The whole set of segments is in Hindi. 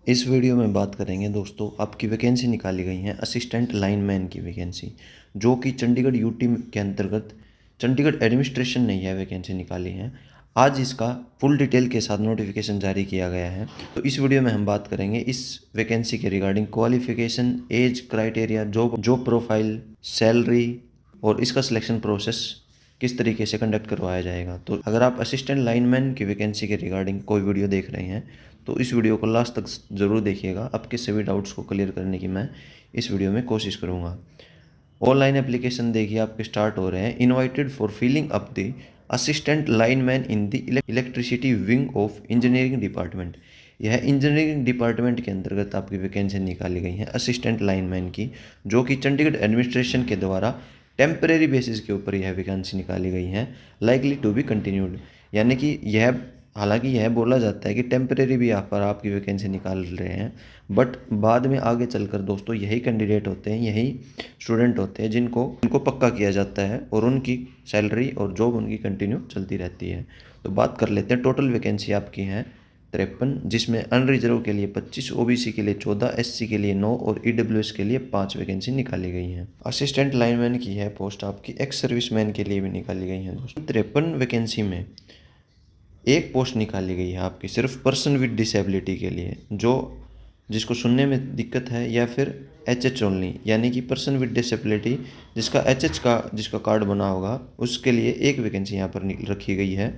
इस वीडियो में बात करेंगे दोस्तों, आपकी वैकेंसी निकाली गई है असिस्टेंट लाइनमैन की वैकेंसी, जो कि चंडीगढ़ यूटी के अंतर्गत चंडीगढ़ एडमिनिस्ट्रेशन ने यह वैकेंसी निकाली है। आज इसका फुल डिटेल के साथ नोटिफिकेशन जारी किया गया है। तो इस वीडियो में हम बात करेंगे इस वैकेंसी के regarding qualification, age criteria, job profile, salary और इसका सिलेक्शन प्रोसेस किस तरीके से कंडक्ट करवाया जाएगा। तो अगर आप असिस्टेंट लाइनमैन की वैकेंसी के रिगार्डिंग कोई वीडियो देख रहे हैं तो इस वीडियो को लास्ट तक ज़रूर देखिएगा। आपके सभी डाउट्स को क्लियर करने की मैं इस वीडियो में कोशिश करूँगा। ऑनलाइन एप्लीकेशन देखिए आपके स्टार्ट हो रहे हैं। Invited for filling up the assistant lineman in the electricity wing of engineering department. यह इंजीनियरिंग डिपार्टमेंट के अंतर्गत आपकी वैकेंसी निकाली गई है असिस्टेंट लाइनमैन की, जो कि चंडीगढ़ एडमिनिस्ट्रेशन के द्वारा टेम्परेरी बेसिस के ऊपर यह वैकेंसी निकाली गई है, लाइकली टू बी कंटिन्यूड। यानी कि हालांकि यह बोला जाता है कि टेम्परेरी भी यहाँ पर आपकी वैकेंसी निकाल रहे हैं, बट बाद में आगे चलकर दोस्तों यही कैंडिडेट होते हैं, यही स्टूडेंट होते हैं जिनको पक्का किया जाता है और उनकी सैलरी और जॉब उनकी कंटिन्यू चलती रहती है। तो बात कर लेते हैं। टोटल वैकेंसी आपकी है 53, जिसमें अनरिजर्व के लिए 25, ओबीसी के लिए 14, एससी के लिए 9 और ईडब्ल्यूएस के लिए 5 वैकेंसी निकाली गई हैं। असिस्टेंट लाइनमैन की है पोस्ट आपकी एक्स सर्विसमैन के लिए भी निकाली गई हैं दोस्तों। 53 वैकेंसी में एक पोस्ट निकाली गई है आपकी सिर्फ पर्सन विद डिसेबिलिटी के लिए, जिसको सुनने में दिक्कत है, या फिर एच ओनली, यानी कि पर्सन विद डिसेबिलिटी जिसका जिसका कार्ड बना होगा उसके लिए एक वैकेंसी यहाँ पर रखी गई है।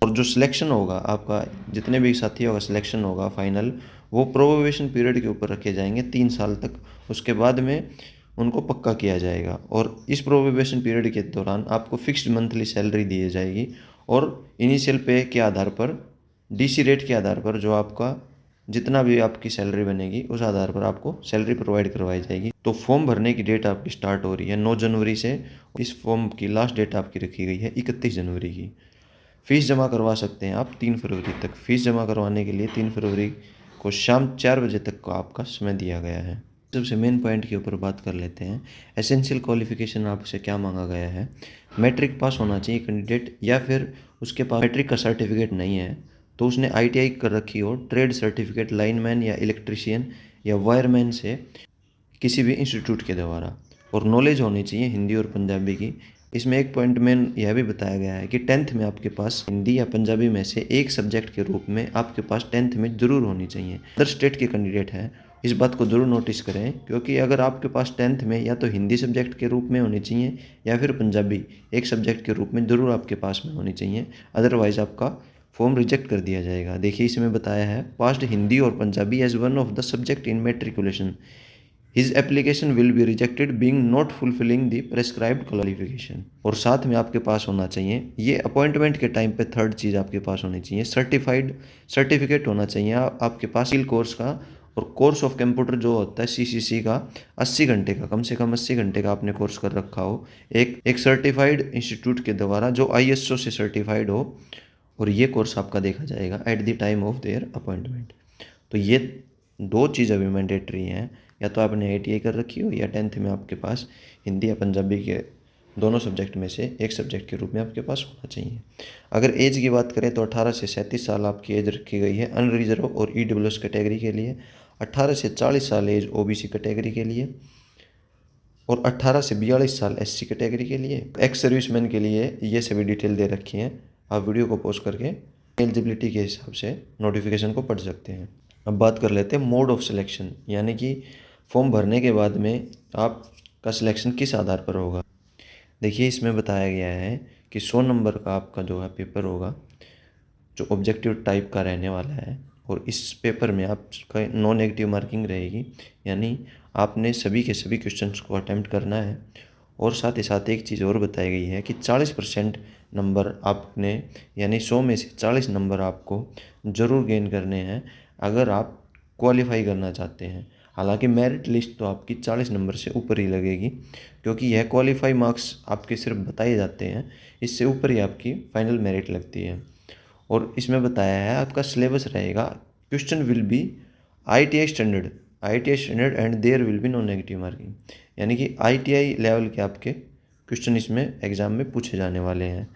और जो सिलेक्शन होगा आपका, जितने भी साथी होगा सिलेक्शन होगा फाइनल, वो प्रोबेशन पीरियड के ऊपर रखे जाएंगे 3 साल तक। उसके बाद में उनको पक्का किया जाएगा और इस प्रोबेशन पीरियड के दौरान आपको फिक्स्ड मंथली सैलरी दी जाएगी और इनिशियल पे के आधार पर, डीसी रेट के आधार पर, जो आपका जितना भी आपकी सैलरी बनेगी उस आधार पर आपको सैलरी प्रोवाइड करवाई जाएगी। तो फॉर्म भरने की डेट आपकी स्टार्ट हो रही है 9 जनवरी से। इस फॉर्म की लास्ट डेट आपकी रखी गई है 31 जनवरी की। फ़ीस जमा करवा सकते हैं आप 3 फरवरी तक। फ़ीस जमा करवाने के लिए 3 फरवरी को शाम 4 बजे तक का आपका समय दिया गया है। सबसे मेन पॉइंट के ऊपर बात कर लेते हैं। एसेंशियल क्वालिफिकेशन आपसे क्या मांगा गया है। मैट्रिक पास होना चाहिए कैंडिडेट, या फिर उसके पास मैट्रिक का सर्टिफिकेट नहीं है तो उसने आईटीआई कर रखी हो, ट्रेड सर्टिफिकेट लाइनमैन या इलेक्ट्रीशियन या वायरमैन से किसी भी इंस्टीट्यूट के द्वारा, और नॉलेज होनी चाहिए हिंदी और पंजाबी की। इसमें एक पॉइंट में यह भी बताया गया है कि 10th में आपके पास हिंदी या पंजाबी में से एक सब्जेक्ट के रूप में आपके पास 10th में ज़रूर होनी चाहिए। अदर स्टेट के कैंडिडेट हैं, इस बात को ज़रूर नोटिस करें, क्योंकि अगर आपके पास 10th में या तो हिंदी सब्जेक्ट के रूप में होनी चाहिए या फिर पंजाबी एक सब्जेक्ट के रूप में ज़रूर आपके पास में होनी चाहिए, अदरवाइज़ आपका फॉर्म रिजेक्ट कर दिया जाएगा। देखिए इसमें बताया है, पास्ड हिंदी और Punjabi as one of the subject in matriculation, his application will be rejected being not fulfilling the prescribed qualification. और साथ में आपके पास होना चाहिए, ये अपॉइंटमेंट के टाइम पे थर्ड चीज़ आपके पास होनी चाहिए, सर्टिफिकेट होना चाहिए आपके पास स्किल कोर्स का, और कोर्स ऑफ कंप्यूटर जो होता है सीसीसी का 80 घंटे का, कम से कम 80 घंटे का आपने कोर्स कर रखा हो एक सर्टिफाइड इंस्टीट्यूट के द्वारा जो आईएसओ से सर्टिफाइड हो, और ये कोर्स आपका देखा जाएगा at the time of their appointment. तो ये 2 चीज़ अभी मैंडेटरी हैं, या तो आपने आईटीआई कर रखी हो या 10th में आपके पास हिंदी या पंजाबी के दोनों सब्जेक्ट में से एक सब्जेक्ट के रूप में आपके पास होना चाहिए। अगर एज की बात करें तो 18 से 37 साल आपकी एज रखी गई है अनरिजर्व और ईडब्ल्यूएस कैटेगरी के लिए, 18 से 40 साल एज ओबीसी कैटेगरी के लिए, और 18 से 42 साल एससी कैटेगरी के लिए। एक्स सर्विसमैन के लिए ये सभी डिटेल दे रखी हैं, आप वीडियो को पॉज करके एलिजिबिलिटी के हिसाब से नोटिफिकेशन को पढ़ सकते हैं। अब बात कर लेते हैं मोड ऑफ सिलेक्शन, यानी कि फॉर्म भरने के बाद में आपका सिलेक्शन किस आधार पर होगा। देखिए इसमें बताया गया है कि 100 नंबर का आपका जो है पेपर होगा, जो ऑब्जेक्टिव टाइप का रहने वाला है, और इस पेपर में आपका नो नेगेटिव मार्किंग रहेगी, यानी आपने सभी के सभी क्वेश्चंस को अटेम्प्ट करना है। और साथ ही साथ एक चीज़ और बताई गई है कि 40% नंबर आपने, यानी 100 में से 40 नंबर आपको ज़रूर गेन करने हैं अगर आप क्वालिफाई करना चाहते हैं। हालांकि मेरिट लिस्ट तो आपकी 40 नंबर से ऊपर ही लगेगी, क्योंकि यह क्वालिफाई मार्क्स आपके सिर्फ बताए जाते हैं, इससे ऊपर ही आपकी फाइनल मेरिट लगती है। और इसमें बताया है आपका सिलेबस रहेगा, question will be I T I standard and there will be no negative marking, यानी कि ITI लेवल के आपके क्वेश्चन इसमें एग्ज़ाम में पूछे जाने वाले हैं।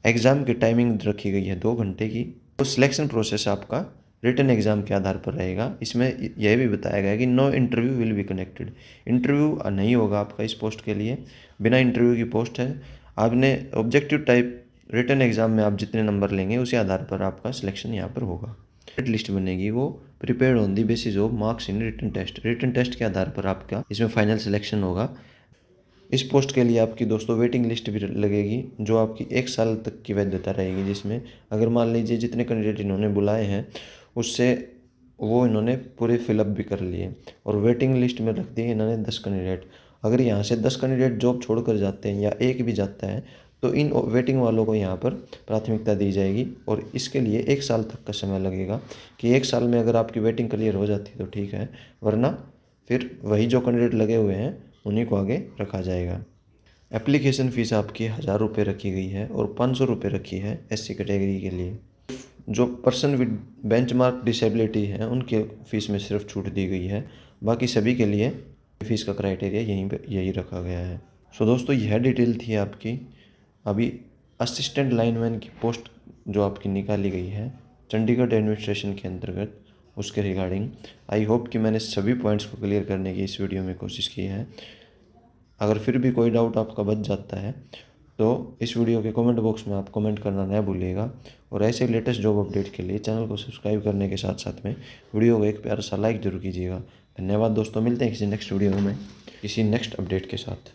एग्ज़ाम की टाइमिंग रखी गई है 2 घंटे की। तो सिलेक्शन प्रोसेस आपका रिटन एग्ज़ाम के आधार पर रहेगा। इसमें यह भी बताया गया है कि no interview will be connected, interview नहीं होगा आपका इस पोस्ट के लिए, बिना इंटरव्यू की पोस्ट है। आपने ऑब्जेक्टिव टाइप रिटन एग्ज़ाम में आप जितने नंबर लेंगे उसी आधार पर आपका सिलेक्शन यहाँ पर होगा। मेरिट लिस्ट बनेगी वो prepared on the basis of marks in written test, written test के आधार पर आपका इसमें फाइनल सिलेक्शन होगा। इस पोस्ट के लिए आपकी दोस्तों वेटिंग लिस्ट भी लगेगी जो आपकी 1 साल तक की वैधता रहेगी, जिसमें अगर मान लीजिए जितने कैंडिडेट इन्होंने बुलाए हैं उससे वो इन्होंने पूरे फिलअप भी कर लिए और वेटिंग लिस्ट में रख दिए इन्होंने 10 कैंडिडेट। अगर यहाँ से 10 कैंडिडेट जॉब छोड़कर जाते हैं या एक भी जाता है तो इन वेटिंग वालों को यहाँ पर प्राथमिकता दी जाएगी और इसके लिए 1 साल तक का समय लगेगा कि 1 साल में अगर आपकी वेटिंग क्लियर हो जाती है तो ठीक है, वरना फिर वही जो कैंडिडेट लगे हुए हैं उन्हीं को आगे रखा जाएगा। एप्लीकेशन फ़ीस आपकी 1000 रुपये रखी गई है और 500 रुपये रखी है SC कैटेगरी के लिए। जो पर्सन विद बेंचमार्क डिसेबिलिटी है उनके फ़ीस में सिर्फ छूट दी गई है, बाकी सभी के लिए फ़ीस का क्राइटेरिया यही रखा गया है। सो दोस्तों यह डिटेल थी आपकी अभी असिस्टेंट लाइनमैन की पोस्ट जो आपकी निकाली गई है चंडीगढ़ एडमिनिस्ट्रेशन के अंतर्गत, उसके रिगार्डिंग। आई होप कि मैंने सभी पॉइंट्स को क्लियर करने की इस वीडियो में कोशिश की है। अगर फिर भी कोई डाउट आपका बच जाता है तो इस वीडियो के कमेंट बॉक्स में आप कमेंट करना न भूलिएगा और ऐसे लेटेस्ट जॉब अपडेट के लिए चैनल को सब्सक्राइब करने के साथ साथ में वीडियो को एक प्यारा सा लाइक जरूर कीजिएगा। धन्यवाद दोस्तों, मिलते हैं किसी नेक्स्ट वीडियो में किसी नेक्स्ट अपडेट के साथ।